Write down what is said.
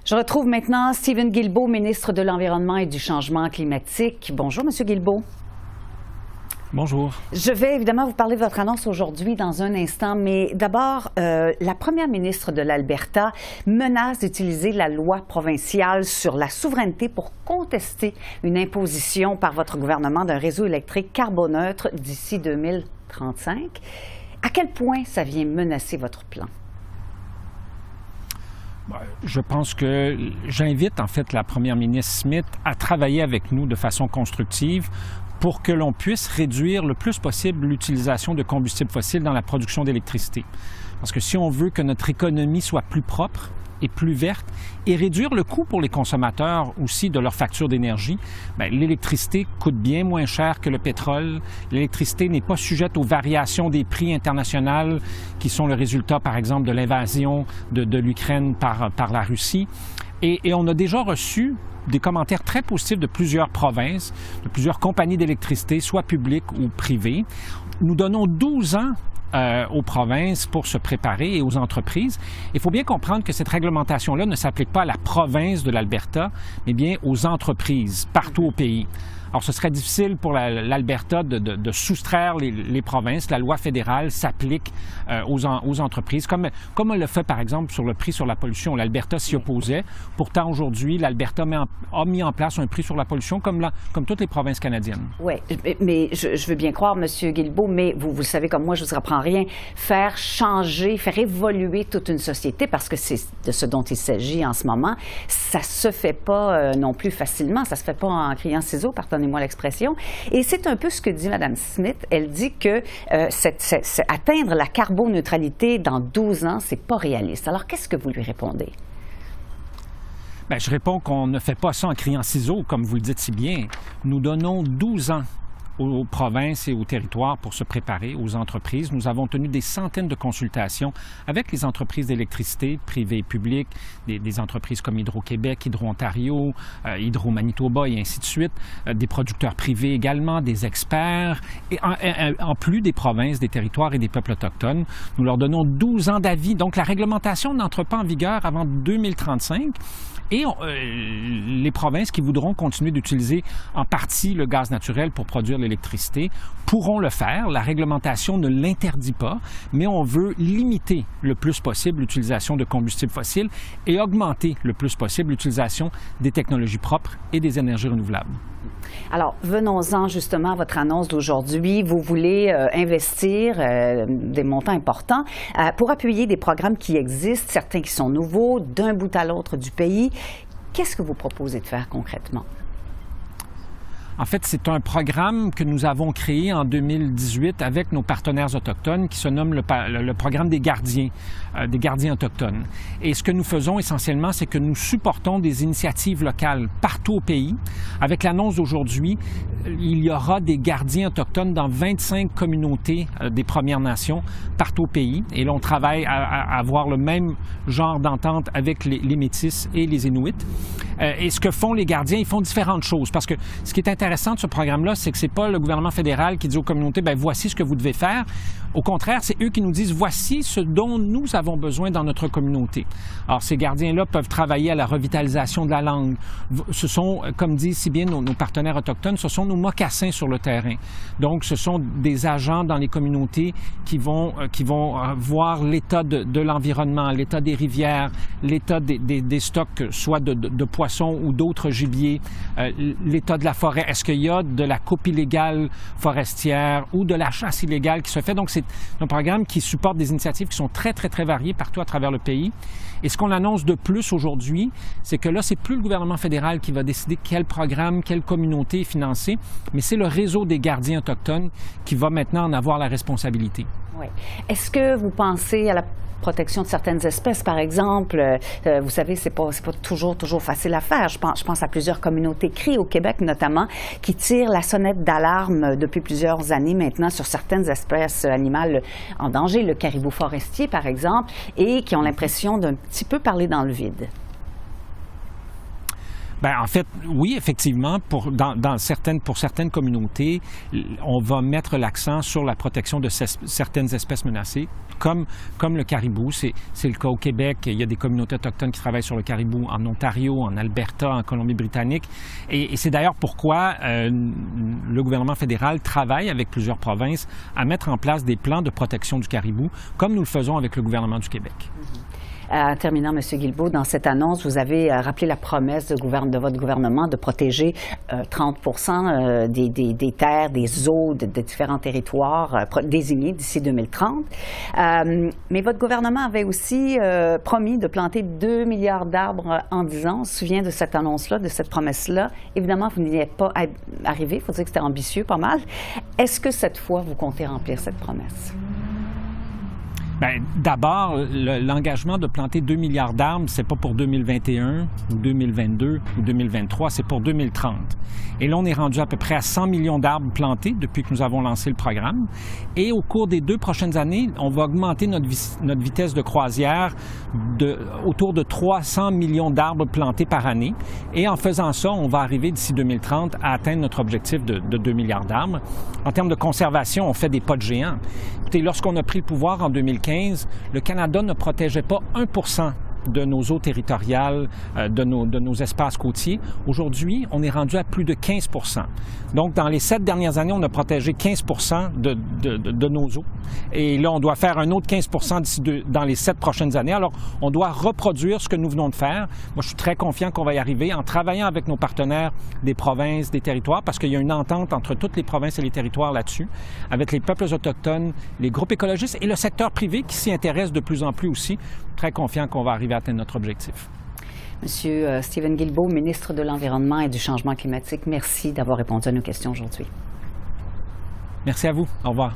Je retrouve maintenant Stephen Guilbeault, ministre de l'Environnement et du Changement climatique. Bonjour, Monsieur Guilbeault. Bonjour. Je vais évidemment vous parler de votre annonce aujourd'hui dans un instant, mais d'abord, la première ministre de l'Alberta menace d'utiliser la loi provinciale sur la souveraineté pour contester une imposition par votre gouvernement d'un réseau électrique carboneutre d'ici 2035. À quel point ça vient menacer votre plan? Je pense que j'invite en fait la première ministre Smith à travailler avec nous de façon constructive pour que l'on puisse réduire le plus possible l'utilisation de combustibles fossiles dans la production d'électricité. Parce que si on veut que notre économie soit plus propre et plus verte et réduire le coût pour les consommateurs aussi de leur facture d'énergie, l'électricité coûte bien moins cher que le pétrole. L'électricité n'est pas sujette aux variations des prix internationaux qui sont le résultat, par exemple, de l'invasion de l'Ukraine par la Russie. Et on a déjà reçu des commentaires très positifs de plusieurs provinces, de plusieurs compagnies d'électricité, soit publiques ou privées. Nous donnons 12 ans aux provinces pour se préparer et aux entreprises. Il faut bien comprendre que cette réglementation-là ne s'applique pas à la province de l'Alberta, mais bien aux entreprises partout au pays. Alors, ce serait difficile pour l'Alberta de soustraire les provinces. La loi fédérale s'applique aux entreprises, comme on le fait, par exemple, sur le prix sur la pollution. L'Alberta s'y opposait. Pourtant, aujourd'hui, l'Alberta a mis en place un prix sur la pollution comme toutes les provinces canadiennes. Oui, mais je veux bien croire, M. Guilbeault, mais vous le savez comme moi, je ne vous apprends rien, faire changer, faire évoluer toute une société, parce que c'est de ce dont il s'agit en ce moment, ça ne se fait pas non plus facilement. Ça ne se fait pas en criant ciseaux, pardonnez-moi l'expression. Et c'est un peu ce que dit Mme Smith. Elle dit que atteindre la carboneutralité dans 12 ans, c'est pas réaliste. Alors, qu'est-ce que vous lui répondez? Bien, je réponds qu'on ne fait pas ça en criant ciseaux, comme vous le dites si bien. Nous donnons 12 ans aux provinces et aux territoires pour se préparer, aux entreprises. Nous avons tenu des centaines de consultations avec les entreprises d'électricité, privées et publiques, des entreprises comme Hydro-Québec, Hydro-Ontario, Hydro-Manitoba et ainsi de suite, des producteurs privés également, des experts, et en plus des provinces, des territoires et des peuples autochtones. Nous leur donnons 12 ans d'avis. Donc, la réglementation n'entre pas en vigueur avant 2035. Et les provinces qui voudront continuer d'utiliser en partie le gaz naturel pour produire l'électricité pourront le faire. La réglementation ne l'interdit pas, mais on veut limiter le plus possible l'utilisation de combustibles fossiles et augmenter le plus possible l'utilisation des technologies propres et des énergies renouvelables. Alors, venons-en justement à votre annonce d'aujourd'hui. Vous voulez investir des montants importants pour appuyer des programmes qui existent, certains qui sont nouveaux, d'un bout à l'autre du pays. Qu'est-ce que vous proposez de faire concrètement? En fait, c'est un programme que nous avons créé en 2018 avec nos partenaires autochtones qui se nomme le programme des gardiens autochtones. Et ce que nous faisons essentiellement, c'est que nous supportons des initiatives locales partout au pays. Avec l'annonce d'aujourd'hui, il y aura des gardiens autochtones dans 25 communautés des Premières Nations partout au pays. Et là, on travaille à avoir le même genre d'entente avec les Métis et les Inuits. Et ce que font les gardiens, ils font différentes choses. Parce que ce qui est intéressant de ce programme-là, c'est que c'est pas le gouvernement fédéral qui dit aux communautés, bien, voici ce que vous devez faire. Au contraire, c'est eux qui nous disent, voici ce dont nous avons besoin dans notre communauté. Alors, ces gardiens-là peuvent travailler à la revitalisation de la langue. Ce sont, comme disent si bien nos partenaires autochtones, ce sont nos mocassins sur le terrain. Donc, ce sont des agents dans les communautés qui vont voir l'état de l'environnement, l'état des rivières, l'état des stocks, soit de poissons ou d'autres gibiers, l'état de la forêt. Est-ce qu'il y a de la coupe illégale forestière ou de la chasse illégale qui se fait? Donc, c'est un programme qui supporte des initiatives qui sont très, très, très variées partout à travers le pays. Et ce qu'on annonce de plus aujourd'hui, c'est que là, c'est plus le gouvernement fédéral qui va décider quel programme, quelle communauté est financée, mais c'est le réseau des gardiens autochtones qui va maintenant en avoir la responsabilité. Oui. Est-ce que vous pensez à la protection de certaines espèces, par exemple? Vous savez, c'est pas toujours facile à faire. Je pense à plusieurs communautés cris au Québec, notamment, qui tirent la sonnette d'alarme depuis plusieurs années maintenant sur certaines espèces animales en danger, le caribou forestier, par exemple, et qui ont l'impression d'un petit peu parler dans le vide. Bien, en fait, oui, effectivement, pour certaines communautés, on va mettre l'accent sur la protection de certaines espèces menacées, comme le caribou. C'est le cas au Québec. Il y a des communautés autochtones qui travaillent sur le caribou en Ontario, en Alberta, en Colombie-Britannique. Et c'est d'ailleurs pourquoi le gouvernement fédéral travaille avec plusieurs provinces à mettre en place des plans de protection du caribou, comme nous le faisons avec le gouvernement du Québec. En terminant, M. Guilbeault, dans cette annonce, vous avez rappelé la promesse de votre gouvernement de protéger 30 des terres, des eaux de différents territoires désignés d'ici 2030. Mais votre gouvernement avait aussi promis de planter 2 milliards d'arbres en 10 ans. On se souvient de cette annonce-là, de cette promesse-là. Évidemment, vous n'y êtes pas arrivé. Il faut dire que c'était ambitieux, pas mal. Est-ce que cette fois, vous comptez remplir cette promesse? Bien, d'abord, l'engagement de planter 2 milliards d'arbres, c'est pas pour 2021 ou 2022 ou 2023, c'est pour 2030. Et là, on est rendu à peu près à 100 millions d'arbres plantés depuis que nous avons lancé le programme. Et au cours des 2 prochaines années, on va augmenter notre vitesse de croisière autour de 300 millions d'arbres plantés par année. Et en faisant ça, on va arriver d'ici 2030 à atteindre notre objectif de 2 milliards d'arbres. En termes de conservation, on fait des pas de géant. Écoutez, lorsqu'on a pris le pouvoir en 2015, le Canada ne protégeait pas 1% de nos eaux territoriales, de nos espaces côtiers. Aujourd'hui, on est rendu à plus de 15%. Donc, dans les 7 dernières années, on a protégé 15% de nos eaux. Et là, on doit faire un autre 15% dans les 7 prochaines années. Alors, on doit reproduire ce que nous venons de faire. Moi, je suis très confiant qu'on va y arriver en travaillant avec nos partenaires des provinces, des territoires, parce qu'il y a une entente entre toutes les provinces et les territoires là-dessus, avec les peuples autochtones, les groupes écologistes et le secteur privé qui s'y intéresse de plus en plus aussi. Très confiant qu'on va arriver à atteindre notre objectif. Monsieur Stephen Guilbeault, ministre de l'Environnement et du Changement climatique, merci d'avoir répondu à nos questions aujourd'hui. Merci à vous. Au revoir.